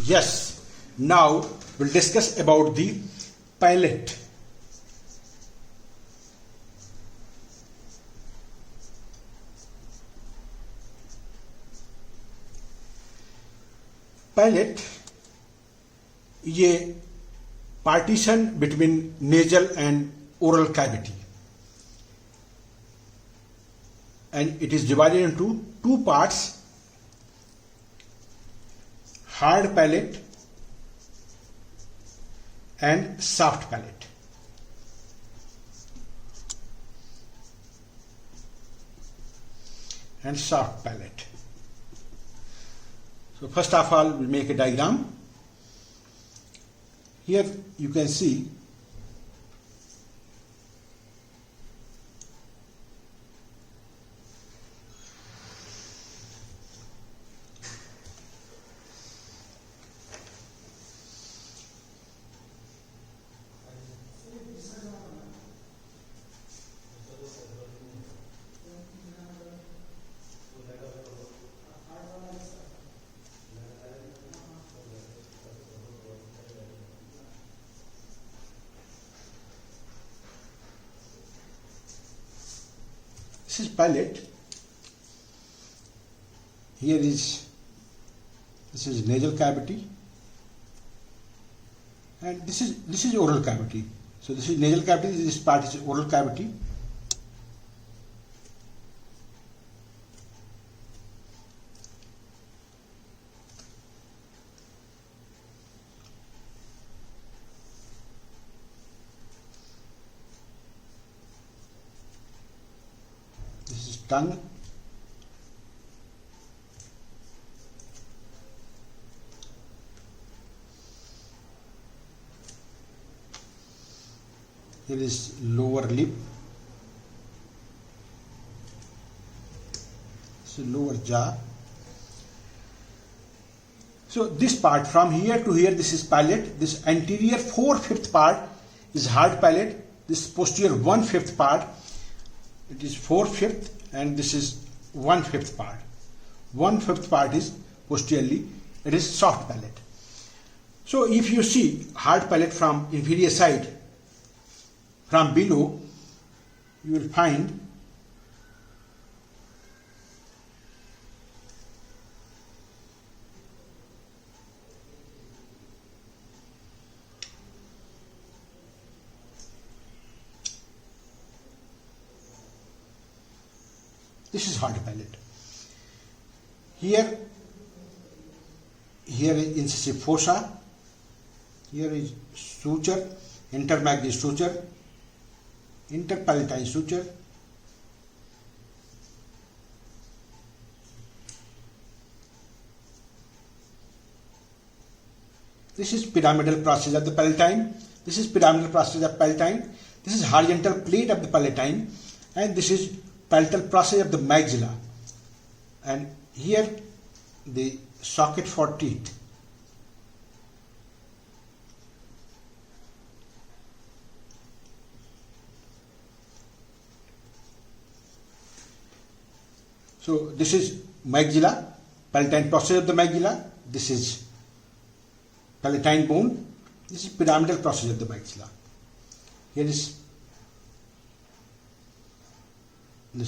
Yes, now we'll discuss about the palate. Palate is a partition between nasal and oral cavity, and it is divided into two parts: hard palate and soft palate. So first of all, we'll make a diagram. Here you can see this is palate. This is nasal cavity, and this is oral cavity. So this is nasal cavity, this part is oral cavity. This is tongue. Here is lower lip. This is lower jaw. So this part from here to here, this is palate. This anterior 4/5 part is hard palate. This posterior 1/5 part, it is 4/5, and this is 1/5 part. 1/5 part is posteriorly, it is soft palate. So if you see hard palate from inferior side, from below, you will find this is hard palate. Here is incisive fossa. Here is suture, intermaxillary suture, interpalatine suture. This is pyramidal process of the palatine. This is pyramidal process of palatine. This is horizontal plate of the palatine, and this is palatal process of the maxilla. And here the socket for teeth. So this is maxilla, palatine process of the maxilla. This is palatine bone. This is pyramidal process of the maxilla. This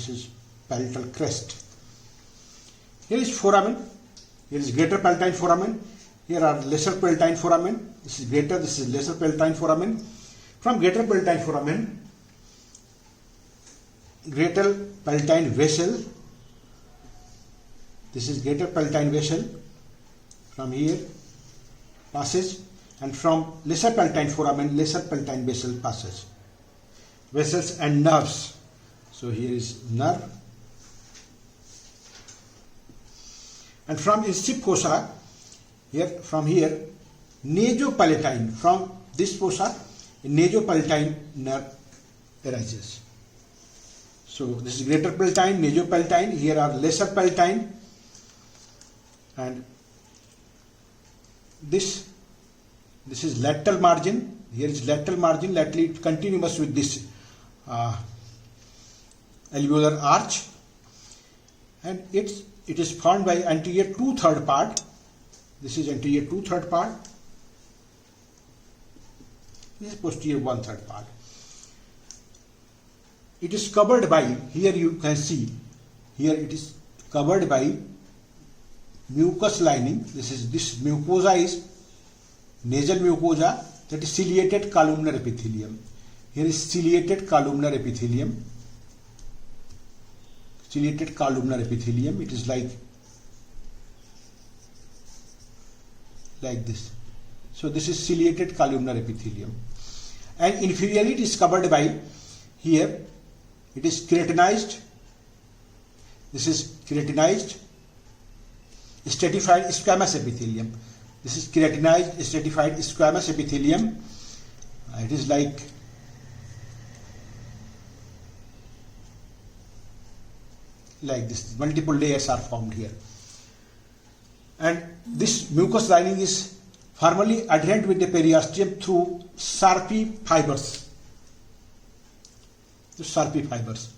is palatal crest. Here is foramen. Here is greater palatine foramen. Here are lesser palatine foramen. This is greater, this is lesser palatine foramen. From greater palatine foramen, greater palatine vessel. This is greater palatine vessel. From here passes, and from lesser palatine foramen, lesser palatine vessel passes. Vessels and nerves. So here is nerve. And from incisive fossa, from here, nasopalatine. From this fossa, nasopalatine nerve arises. So this is greater palatine, nasopalatine. Here are lesser palatine, and this is lateral margin. Here is lateral margin, laterally continuous with this alveolar arch, and it is formed by anterior 2/3 part. This is anterior 2/3 part. This is posterior 1/3 part. It is covered by, here you can see, here it is covered by mucous lining. This mucosa is nasal mucosa, that is ciliated columnar epithelium. Here is ciliated columnar epithelium. Ciliated columnar epithelium. It is like this. So this is ciliated columnar epithelium. And inferiorly it is covered by, here it is keratinized. This is keratinized stratified squamous epithelium. This is keratinized stratified squamous epithelium. It is like this. Multiple layers are formed here. And this mucous lining is formally adherent with the periosteum through Sharpie fibers. The Sharpie fibers.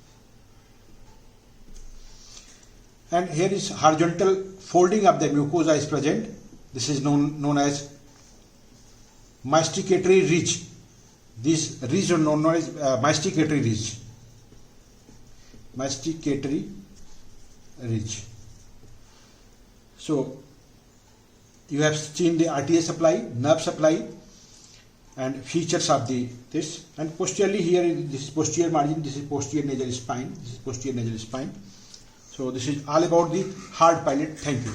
And here is horizontal folding of the mucosa is present. This is known as masticatory ridge. These ridges are known as masticatory ridge. Masticatory ridge. So you have seen the artery supply, nerve supply, and features of this. And posteriorly, here this is posterior margin, this is posterior nasal spine, this is posterior nasal spine. So this is all about the hard palate. Thank you.